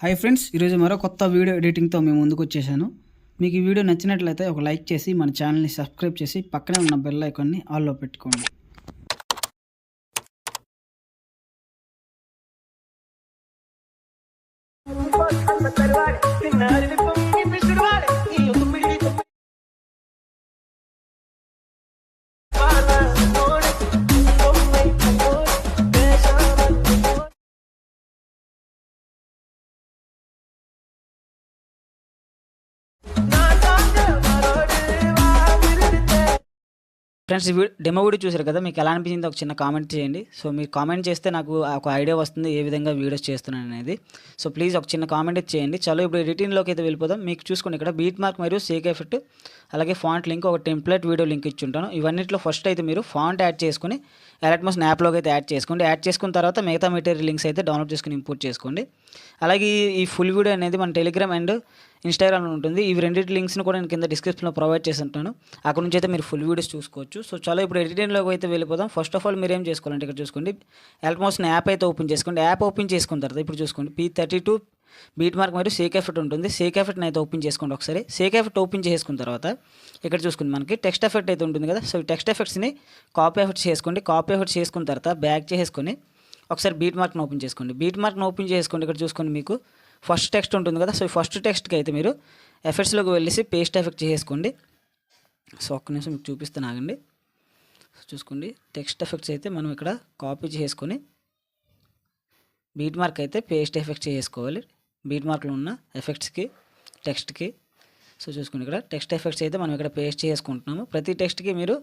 Hi friends, ఈరోజు మరో కొత్త వీడియో ఎడిటింగ్తో మేము ముందుకు వచ్చేసాను. మీకు ఈ వీడియో నచ్చినట్లయితే ఒక లైక్ చేసి మన ఛానల్ని సబ్స్క్రైబ్ చేసి పక్కనే ఉన్న బెల్ ఐకాన్ని ఆల్లో పెట్టుకోండి. ఫ్రెండ్స్, ఈ డెమో వీడియో చూసారు కదా, మీకు ఎలా అనిపించిందో ఒక చిన్న కామెంట్ చేయండి. సో మీరు కామెంట్ చేస్తే నాకు ఒక ఐడియా వస్తుంది ఏ విధంగా వీడియోస్ చేస్తున్నాను అనేది. సో ప్లీజ్ ఒక చిన్న కామెంట్ చేయండి. చలో ఇప్పుడు ఎడిటింగ్లోకి అయితే వెళ్ళిపోదాం. మీకు చూసుకోండి, ఇక్కడ బీట్ మార్క్ మరియు సేక్ ఎఫెక్ట్ అలాగే ఫాంట్ లింక్, ఒక టెంప్లెట్ వీడియో లింక్ ఇచ్చి ఉంటాను. ఇవన్నిట్లో ఫస్ట్ అయితే మీరు ఫాంట్ యాడ్ చేసుకుని ఎలక్ట్మోస్ యాప్లోకి అయితే యాడ్ చేసుకోండి. యాడ్ చేసుకున్న తర్వాత మిగతా మెటీరియల్ లింక్స్ అయితే డౌన్లోడ్ చేసుకుని ఇంపోర్ట్ చేసుకోండి. అలాగే ఈ ఫుల్ వీడియో అనేది మన టెలిగ్రామ్ అండ్ ఇన్స్టాగ్రామ్లో ఉంటుంది. ఇవి రెండింటి లింక్స్ని కూడా నేను కింద డిస్క్రిప్షన్లో ప్రొవైడ్ చేసి ఉంటాను. అక్కడ నుంచి అయితే మీరు ఫుల్ వీడియోస్ చూసుకోవచ్చు. సో చాలా ఇప్పుడు ఎడిటింగ్లోకి అయితే వెళ్ళిపోదాం. ఫస్ట్ ఆఫ్ ఆల్ మీరు ఏం చేసుకోవాలంటే ఇక్కడ చూసుకోండి, ఎలక్ట్మోస్ యాప్ అయితే ఓపెన్ చేసుకోండి. యాప్ ఓపెన్ చేసుకున్న తర్వాత ఇప్పుడు చూసుకోండి, P32 బీట్ మార్క్ మరియు సేక్ ఎఫెక్ట్ ఉంటుంది. సేక్ ఎఫెక్ట్ని అయితే ఓపెన్ చేసుకోండి ఒకసారి. సేక్ ఎఫెక్ట్ ఓపెన్ చేసుకున్న తర్వాత ఇక్కడ చూసుకోండి, మనకి టెక్స్ట్ ఎఫెక్ట్ అయితే ఉంటుంది కదా. సో ఈ టెక్స్ట్ ఎఫెక్ట్స్ని కాపీ ఎఫెక్ట్స్ చేసుకోండి. కాపీ ఎఫెక్ట్స్ చేసుకున్న తర్వాత బ్యాక్ చేసుకొని ఒకసారి బీట్ మార్క్ని ఓపెన్ చేసుకోండి. బీట్ మార్క్ని ఓపెన్ చేసుకోండి. ఇక్కడ చూసుకోండి, మీకు ఫస్ట్ టెక్స్ట్ ఉంటుంది కదా. సో ఈ ఫస్ట్ టెక్స్ట్కి అయితే మీరు ఎఫెక్ట్స్లోకి వెళ్ళేసి పేస్ట్ ఎఫెక్ట్ చేసుకోండి. సో ఒక్క నిమిషం మీకు చూపిస్తాను, ఆగండి. చూసుకోండి, టెక్స్ట్ ఎఫెక్ట్స్ అయితే మనం ఇక్కడ కాపీ చేసుకొని బీట్ మార్క్ అయితే పేస్ట్ ఎఫెక్ట్స్ చేసుకోవాలి. బీట్ మార్క్లో ఉన్న ఎఫెక్ట్స్కి టెక్స్ట్కి. సో చూసుకోండి, ఇక్కడ టెక్స్ట్ ఎఫెక్ట్స్ అయితే మనం ఇక్కడ పేస్ట్ చేసుకుంటున్నాము. ప్రతి టెక్స్ట్కి మీరు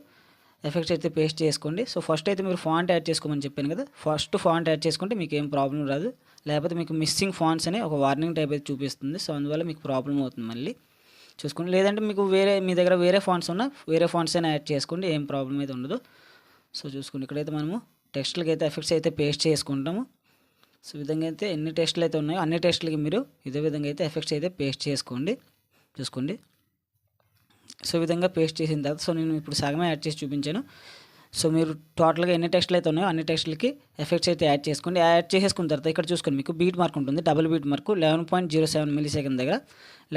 ఎఫెక్ట్స్ అయితే పేస్ట్ చేసుకోండి. సో ఫస్ట్ అయితే మీరు ఫాంట్ యాడ్ చేసుకోమని చెప్పాను కదా, ఫస్ట్ ఫాంట్ యాడ్ చేసుకుంటే మీకు ఏం ప్రాబ్లం రాదు. లేకపోతే మీకు మిస్సింగ్ ఫాంట్స్ అని ఒక వార్నింగ్ టైప్ అయితే చూపిస్తుంది. సో అందువల్ల మీకు ప్రాబ్లం అవుతుంది మళ్ళీ చూసుకోండి. లేదంటే మీకు మీ దగ్గర వేరే ఫాంట్స్ ఉన్నా వేరే ఫాంట్స్ అయినా యాడ్ చేసుకోండి, ఏం ప్రాబ్లం అయితే ఉండదు. సో చూసుకోండి, ఇక్కడైతే మనము టెక్స్ట్లకి అయితే ఎఫెక్ట్స్ అయితే పేస్ట్ చేసుకుంటాము. సో ఈ విధంగా అయితే ఎన్ని టెస్టులు అయితే ఉన్నాయో అన్ని టెస్టులకి మీరు ఇదే విధంగా అయితే ఎఫెక్ట్స్ అయితే పేస్ట్ చేసుకోండి. చూసుకోండి, సో ఈ విధంగా పేస్ట్ చేసిన తర్వాత సో నేను ఇప్పుడు సగమే యాడ్ చేసి చూపించాను. సో మీరు టోటల్గా ఎన్ని టెస్టులు అయితే ఉన్నాయో అన్ని టెస్టులకి ఎఫెక్ట్స్ అయితే యాడ్ చేసుకోండి. యాడ్ చేసేసుకున్న తర్వాత ఇక్కడ చూసుకోండి, మీకు బీట్ మార్క్ ఉంటుంది, double beat mark 11.07 milli second దగ్గర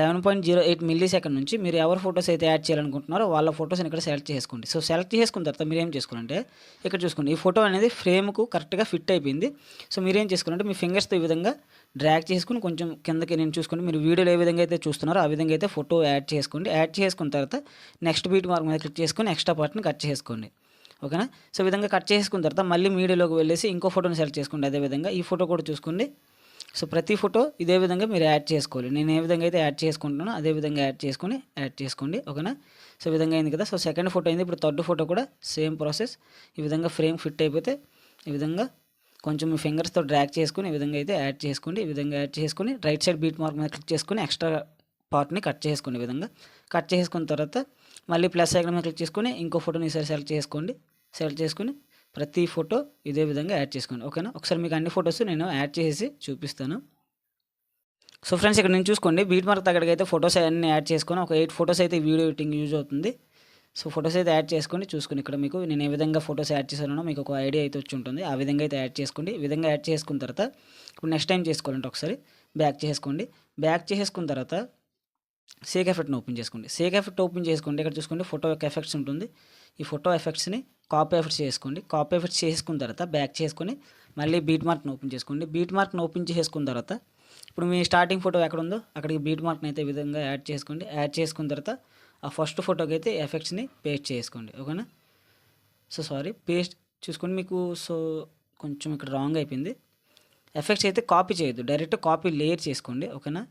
11.08 మిల్లీ సెకండ్ నుంచి మీరు ఎవరు ఫొటోస్ అయితే యాడ్ చేయాలనుకుంటున్నారో వాళ్ళ ఫొటోస్ని ఇక్కడ సెలెక్ట్ చేసుకోండి. సో సెలెక్ట్ చేసుకున్న తర్వాత మీరు ఏం చేసుకోవాలంటే ఇక్కడ చూసుకోండి, ఈ ఫోటో అనేది ఫ్రేమ్కు కరెక్ట్గా ఫిట్ అయిపోయింది. సో మీరు ఏం చేసుకోవాలంటే మీ ఫింగర్స్తో ఈ విధంగా డ్రాగ్ చేసుకుని కొంచెం కిందకి నేను చూసుకోండి, మీరు వీడియోలో ఏ విధంగా అయితే చూస్తున్నారో ఆ విధంగా అయితే ఫోటో యాడ్ చేసుకోండి. యాడ్ చేసుకున్న తర్వాత నెక్స్ట్ బీట్ మార్క్ మీద క్లిక్ చేసుకొని ఎక్స్ట్రా పార్ట్ని కట్ చేసుకోండి. ఓకేనా. సో ఈ విధంగా కట్ చేసుకున్న తర్వాత మళ్ళీ మీడియాలోకి వెళ్ళేసి ఇంకో ఫోటోని సెలెక్ట్ చేసుకోండి. అదేవిధంగా ఈ ఫోటో కూడా చూసుకోండి. సో ప్రతి ఫోటో ఇదే విధంగా మీరు యాడ్ చేసుకోవాలి. నేను ఏ విధంగా అయితే యాడ్ చేసుకుంటున్నానో అదే విధంగా యాడ్ చేసుకోండి. ఓకేనా. సో ఈ విధంగా అయింది కదా. సో సెకండ్ ఫోటో అయింది. ఇప్పుడు థర్డ్ ఫోటో కూడా సేమ్ ప్రాసెస్. ఈ విధంగా ఫ్రేమ్ ఫిట్ అయిపోతే ఈ విధంగా కొంచెం మీ ఫింగర్స్తో డ్రాగ్ చేసుకుని ఈ విధంగా అయితే యాడ్ చేసుకోండి. ఈ విధంగా యాడ్ చేసుకుని రైట్ సైడ్ బీట్ మార్క్ మీద క్లిక్ చేసుకుని ఎక్స్ట్రా పార్ట్ని కట్ చేసుకోండి. ఈ విధంగా కట్ చేసుకున్న తర్వాత మళ్ళీ ప్లస్ ఐకాన్ మీద క్లిక్ చేసుకొని ఇంకో ఫోటోని ఈసారి సెలెక్ట్ చేసుకోండి. సెలెక్ట్ చేసుకుని ప్రతి ఫోటో ఇదే విధంగా యాడ్ చేసుకోండి. ఓకేనా. ఒకసారి మీకు అన్ని ఫొటోస్ నేను యాడ్ చేసి చూపిస్తాను. సో ఫ్రెండ్స్, ఇక్కడ నేను చూసుకోండి, బీట్ మార్క్ తగ్గడికి అయితే ఫొటోస్ అన్నీ యాడ్ చేసుకొని ఒక 8 ఫొటోస్ అయితే వీడియో ఎడిటింగ్ యూజ్ అవుతుంది. సో ఫొటోస్ అయితే యాడ్ చేసుకొని చూసుకుని ఇక్కడ మీకు నేను ఏ విధంగా ఫొటోస్ యాడ్ చేశానో మీకు ఒక ఐడియా అయితే వచ్చి ఉంటుంది. ఆ విధంగా అయితే యాడ్ చేసుకోండి. ఈ విధంగా యాడ్ చేసుకున్న తర్వాత ఇప్పుడు నెక్స్ట్ టైం చేసుకోవాలంటే ఒకసారి బ్యాక్ చేసుకోండి. బ్యాక్ చేసుకున్న తర్వాత సేక్ ఎఫెక్ట్ని ఓపెన్ చేసుకోండి. సేక్ ఎఫెక్ట్ ఓపెన్ చేసుకోండి. ఇక్కడ చూసుకోండి, ఫోటో యొక్క ఎఫెక్ట్స్ ఉంటుంది. ఈ ఫోటో ఎఫెక్ట్స్ని కాపీ ఎఫెక్ట్స్ చేసుకోండి. కాపీ ఎఫెక్ట్స్ చేసుకున్న తర్వాత బ్యాక్ చేసుకొని మళ్ళీ బీట్ మార్క్ని ఓపెన్ చేసుకోండి. బీట్ మార్క్ని ఓపెన్ చేసుకున్న తర్వాత ఇప్పుడు మీ స్టార్టింగ్ ఫోటో ఎక్కడ ఉందో అక్కడికి బీట్ మార్క్ని అయితే ఈ విధంగా యాడ్ చేసుకోండి. యాడ్ చేసుకున్న తర్వాత ఆ ఫస్ట్ ఫోటోకి అయితే ఎఫెక్ట్స్ని పేస్ట్ చేసుకోండి. ఓకేనా. సో సారీ, పేస్ట్ చూసుకోండి, మీకు సో కొంచెం ఇక్కడ రాంగ్ అయిపోయింది. ఎఫెక్ట్స్ అయితే కాపీ చేయొద్దు, డైరెక్ట్ కాపీ లేయర్ చేసుకోండి. ఓకేనా.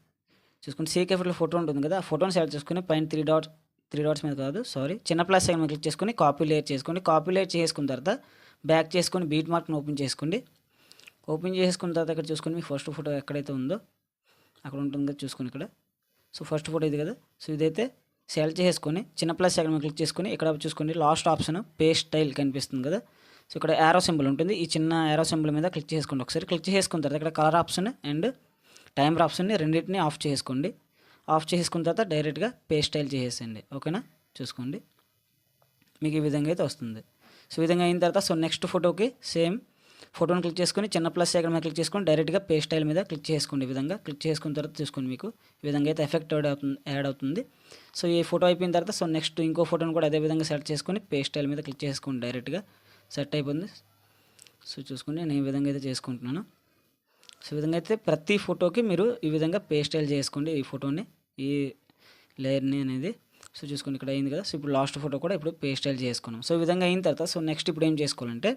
చూసుకుంటే సేక్ ఎఫెక్ట్లో ఫోటో ఉంటుంది కదా, ఆ ఫోటోని సెలెక్ట్ చేసుకుని పైన త్రీ డాట్స్ మీద కాదు సారీ చిన్న ప్లస్ సైన్ మీద క్లిక్ చేసుకొని కాపీ లేయర్ చేసుకోండి. కాపీ లేయర్ చేసుకున్న తర్వాత బ్యాక్ చేసుకొని బీట్ మార్క్ని ఓపెన్ చేసుకోండి. ఓపెన్ చేసుకున్న తర్వాత ఇక్కడ చూసుకొని మీ ఫస్ట్ ఫోటో ఎక్కడైతే ఉందో అక్కడ ఉంటుంది కదా, చూసుకొని ఇక్కడ. సో ఫస్ట్ ఫోటో ఇది కదా. సో ఇదైతే సెలెక్ట్ చేసుకొని చిన్న ప్లస్ సైన్ మీద క్లిక్ చేసుకొని ఇక్కడ చూసుకోండి, లాస్ట్ ఆప్షన్ పేస్ట్ స్టైల్ కనిపిస్తుంది కదా. సో ఇక్కడ యారో సింబల్ ఉంటుంది, ఈ చిన్న యారో సింబల్ మీద క్లిక్ చేసుకోండి. ఒకసారి క్లిక్ చేసుకున్న తర్వాత ఇక్కడ కలర్ ఆప్షన్ అండ్ టైమర్ ఆప్షన్ని రెండింటిని ఆఫ్ చేసుకోండి. ఆఫ్ చేసుకున్న తర్వాత డైరెక్ట్గా పేస్ట్ స్టైల్ చేసేయండి. ఓకేనా. చూసుకోండి, మీకు ఈ విధంగా అయితే వస్తుంది. సో ఈ విధంగా అయిన తర్వాత సో నెక్స్ట్ ఫోటోకి సేమ్ ఫోటోని క్లిక్ చేసుకొని చిన్న ప్లస్ ఐకాన్ మీద క్లిక్ చేసుకొని డైరెక్ట్గా పేస్ట్ స్టైల్ మీద క్లిక్ చేసుకోండి. ఈ విధంగా క్లిక్ చేసుకున్న తర్వాత చూసుకోండి మీకు ఈ విధంగా అయితే ఎఫెక్ట్ యాడ్ అవుతుంది. సో ఈ ఫోటో అయిపోయిన తర్వాత సో నెక్స్ట్ ఇంకో ఫోటోని కూడా అదే విధంగా సెలెక్ట్ చేసుకొని పేస్ట్ స్టైల్ మీద క్లిక్ చేసుకోండి. డైరెక్ట్గా సెట్ అయిపోతుంది. సో చూసుకోండి నేను ఈ విధంగా అయితే చేసుకుంటున్నాను. సో ఈ విధంగా అయితే ప్రతి ఫోటోకి మీరు ఈ విధంగా పేస్ట్ స్టైల్ చేసుకోండి. ఈ ఫోటోని ఈ లేయర్ని అనేది సో చూసుకోండి ఇక్కడ అయింది కదా. సో ఇప్పుడు లాస్ట్ ఫోటో కూడా ఇప్పుడు పేస్ట్ స్టైల్ చేసుకున్నాం. సో ఈ విధంగా అయిన తర్వాత సో నెక్స్ట్ ఇప్పుడు ఏం చేసుకోవాలంటే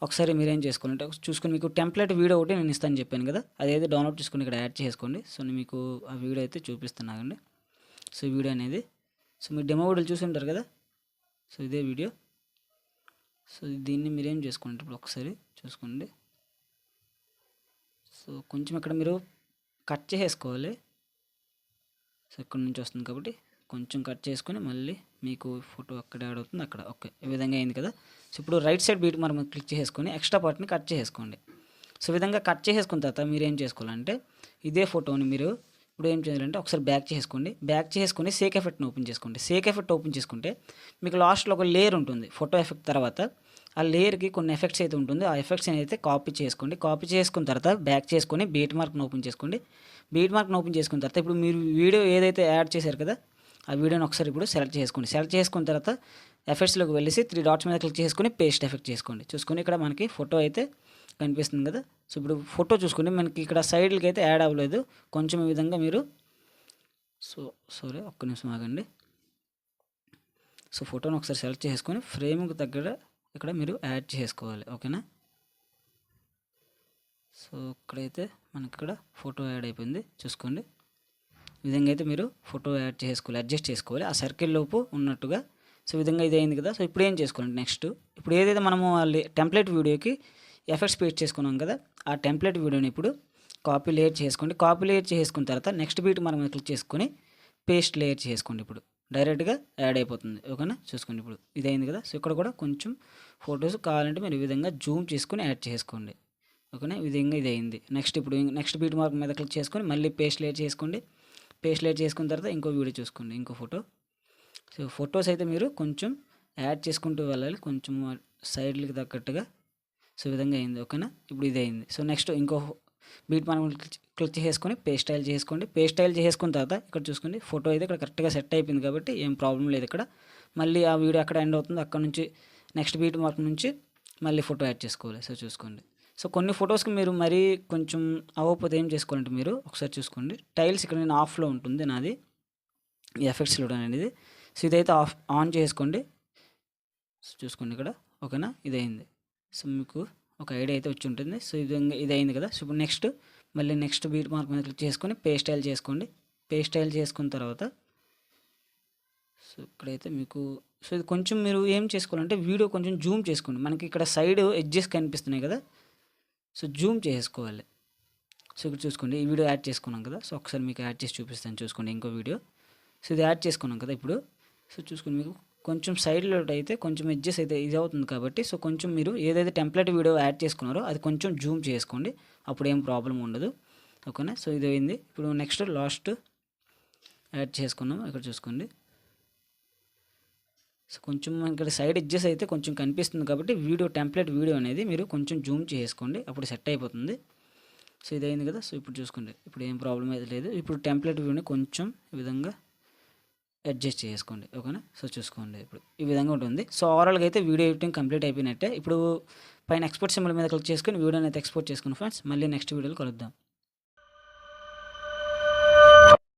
ఒకసారి మీరు ఏం చేసుకోవాలంటే చూసుకొని మీకు టెంప్లెట్ వీడియో ఒకటి నేను ఇస్తాను చెప్పాను కదా, అదైతే డౌన్లోడ్ చేసుకొని ఇక్కడ యాడ్ చేసుకోండి. సో నేను మీకు ఆ వీడియో అయితే చూపిస్తున్నానండి. సో ఈ వీడియో అనేది సో మీరు డెమో వీడియోలు చూసి ఉంటారు కదా, సో ఇదే వీడియో. సో దీన్ని మీరు ఏం చేసుకోండి ఇప్పుడు ఒకసారి చూసుకోండి. సో కొంచెం ఇక్కడ మీరు కట్ చేసుకోవాలి. సో ఇక్కడ నుంచి వస్తుంది కాబట్టి కొంచెం కట్ చేసుకొని మళ్ళీ మీకు ఫోటో అక్కడ యాడ్ అవుతుంది అక్కడ. ఓకే ఈ విధంగా అయింది కదా. సో ఇప్పుడు రైట్ సైడ్ బీట్ మనం క్లిక్ చేసుకొని ఎక్స్ట్రా పార్ట్ని కట్ చేసుకోండి. సో ఈ విధంగా కట్ చేసుకున్న తర్వాత మీరు ఏం చేసుకోవాలంటే ఇదే ఫోటోని మీరు ఇప్పుడు ఏం చేయాలంటే ఒకసారి బ్యాక్ చేసుకొని సేక్ ఎఫెక్ట్ని ఓపెన్ చేసుకోండి. సేక్ ఎఫెక్ట్ ఓపెన్ చేసుకుంటే మీకు లాస్ట్లో ఒక లేయర్ ఉంటుంది ఫోటో ఎఫెక్ట్ తర్వాత. ఆ లేయర్కి కొన్ని ఎఫెక్ట్స్ అయితే ఉంటుంది. ఆ ఎఫెక్ట్స్ అయితే కాపీ చేసుకోండి. కాపీ చేసుకున్న తర్వాత బ్యాక్ చేసుకొని బీట్ మార్క్ని ఓపెన్ చేసుకోండి. బీట్ మార్క్ని ఓపెన్ చేసుకున్న తర్వాత ఇప్పుడు మీరు వీడియో ఏదైతే యాడ్ చేశారు కదా ఆ వీడియోని ఒకసారి ఇప్పుడు సెలెక్ట్ చేసుకోండి. సెలెక్ట్ చేసుకున్న తర్వాత ఎఫెక్ట్స్లోకి వెళ్ళేసి 3 డాట్స్ మీద క్లిక్ చేసుకొని పేస్ట్ ఎఫెక్ట్ చేసుకోండి. చూసుకొని ఇక్కడ మనకి ఫోటో అయితే కనిపిస్తుంది కదా. సో ఇప్పుడు ఫోటో చూసుకొని మనకి ఇక్కడ సైడ్లకి అయితే యాడ్ అవ్వలేదు. కొంచెం ఈ విధంగా మీరు ఒక్క నిమిషం ఆగండి. సో ఫోటోని ఒకసారి సెలెక్ట్ చేసుకొని ఫ్రేమ్కి దగ్గర ఇక్కడ మీరు యాడ్ చేసుకోవాలి. ఓకేనా. సో ఇక్కడైతే మనకి ఇక్కడ ఫోటో యాడ్ అయిపోయింది చూసుకోండి. ఈ విధంగా అయితే మీరు ఫోటో యాడ్ చేసుకోవాలి, అడ్జస్ట్ చేసుకోవాలి ఆ సర్కిల్ లోపు ఉన్నట్టుగా. సో ఈ విధంగా ఇది అయింది కదా. సో ఇప్పుడు ఏం చేసుకోండి నెక్స్ట్ ఇప్పుడు ఏదైతే మనము టెంప్లెట్ వీడియోకి ఎఫెక్ట్స్ పేస్ట్ చేసుకున్నాం కదా ఆ టెంప్లెట్ వీడియోని ఇప్పుడు కాపీ లేయర్ చేసుకోండి. కాపీ లేయర్ చేసుకున్న తర్వాత నెక్స్ట్ బీట్ మనం క్లిక్ చేసుకొని పేస్ట్ లేయర్ చేసుకోండి. ఇప్పుడు డైరెక్ట్గా యాడ్ అయిపోతుంది. ఓకేనా చూసుకోండి ఇప్పుడు ఇది అయింది కదా. సో ఇక్కడ కూడా కొంచెం ఫొటోస్ కావాలంటే మీరు ఈ విధంగా జూమ్ చేసుకొని యాడ్ చేసుకోండి. ఓకేనా ఈ విధంగా ఇది అయింది. నెక్స్ట్ బీట్ మార్క్ మీద క్లిక్ చేసుకొని మళ్ళీ పేస్ట్ లేయర్ చేసుకోండి. పేస్ట్ లేయర్ చేసుకున్న తర్వాత ఇంకో వీడియో చూసుకోండి, ఇంకో ఫోటో. సో ఫొటోస్ అయితే మీరు కొంచెం యాడ్ చేసుకుంటూ వెళ్ళాలి కొంచెం సైడ్లకి తగ్గట్టుగా. సో ఈ విధంగా అయింది. ఓకేనా ఇప్పుడు ఇది అయింది. సో నెక్స్ట్ ఇంకో బీట్ మనం క్లిక్ చేసుకొని పేస్ట్ స్టైల్ చేసుకోండి. పేస్ట్ స్టైల్ చేసుకున్న తర్వాత ఇక్కడ చూసుకోండి ఫోటో అయితే ఇక్కడ కరెక్ట్గా సెట్ అయిపోయింది కాబట్టి ఏం ప్రాబ్లం లేదు. ఇక్కడ మళ్ళీ ఆ వీడియో అక్కడ ఎండ్ అవుతుంది, అక్కడ నుంచి నెక్స్ట్ బీట్ మార్క్ నుంచి మళ్ళీ ఫోటో యాడ్ చేసుకోవాలి. సో చూసుకోండి. సో కొన్ని ఫొటోస్కి మీరు మరీ కొంచెం అవ్వకపోతే ఏం చేసుకోవాలంటే మీరు ఒకసారి చూసుకోండి టైల్స్ ఇక్కడ నేను ఆఫ్లో ఉంటుంది నాది ఈ ఎఫెక్ట్స్లో అనేది. సో ఇదైతే ఆన్ చేసుకోండి. సో చూసుకోండి ఇక్కడ. ఓకేనా ఇది అయింది. సో మీకు ఒక ఐడియా అయితే వచ్చి ఉంటుంది. సో ఇది అయింది కదా. సో ఇప్పుడు నెక్స్ట్ బీట్ మార్క్ మీద క్లిక్ చేసుకొని పేస్ట్ స్టైల్ చేసుకోండి. పేస్ట్ స్టైల్ చేసుకున్న తర్వాత సో ఇక్కడైతే మీకు సో ఇది కొంచెం మీరు ఏం చేసుకోవాలంటే వీడియో కొంచెం జూమ్ చేసుకోండి. మనకి ఇక్కడ సైడ్ ఎడ్జెస్ కనిపిస్తున్నాయి కదా, సో జూమ్ చేసుకోవాలి. సో ఇక్కడ చూసుకోండి ఈ వీడియో యాడ్ చేసుకున్నాం కదా. సో ఒకసారి మీకు యాడ్ చేసి చూపిస్తాను చూసుకోండి ఇంకో వీడియో. సో ఇది యాడ్ చేసుకున్నాం కదా ఇప్పుడు. సో చూసుకోండి మీకు కొంచెం సైడ్లో అయితే కొంచెం ఎడ్జెస్ అయితే ఇది అవుతుంది కాబట్టి సో కొంచెం మీరు ఏదైతే టెంప్లెట్ వీడియో యాడ్ చేసుకున్నారో అది కొంచెం జూమ్ చేసుకోండి, అప్పుడు ఏం ప్రాబ్లం ఉండదు. ఓకేనా. సో ఇది అయింది. ఇప్పుడు నెక్స్ట్ లాస్ట్ యాడ్ చేసుకున్నాం ఇక్కడ చూసుకోండి. సో కొంచెం ఇక్కడ సైడ్ ఎడ్జెస్ అయితే కొంచెం కనిపిస్తుంది కాబట్టి టెంప్లెట్ వీడియో అనేది మీరు కొంచెం జూమ్ చేసుకోండి, అప్పుడు సెట్ అయిపోతుంది. సో ఇది అయింది కదా. సో ఇప్పుడు చూసుకోండి ఇప్పుడు ఏం ప్రాబ్లం అయితే లేదు. ఇప్పుడు టెంప్లెట్ వీడియోని కొంచెం ఈ విధంగా అడ్జస్ట్ చేసుకోండి. ఓకేనా. సో చూసుకోండి ఇప్పుడు ఈ విధంగా ఉంటుంది. సో ఓవరాల్గా అయితే వీడియో ఎడిటింగ్ కంప్లీట్ అయిపోయినట్టే. ఇప్పుడు పైన ఎక్స్పోర్ట్ సింబల్ మీద క్లిక్ చేసుకొని వీడియోని అయితే ఎక్స్పోర్ట్ చేసుకుని ఫ్రెండ్స్ మళ్ళీ నెక్స్ట్ వీడియోలో కలుద్దాం.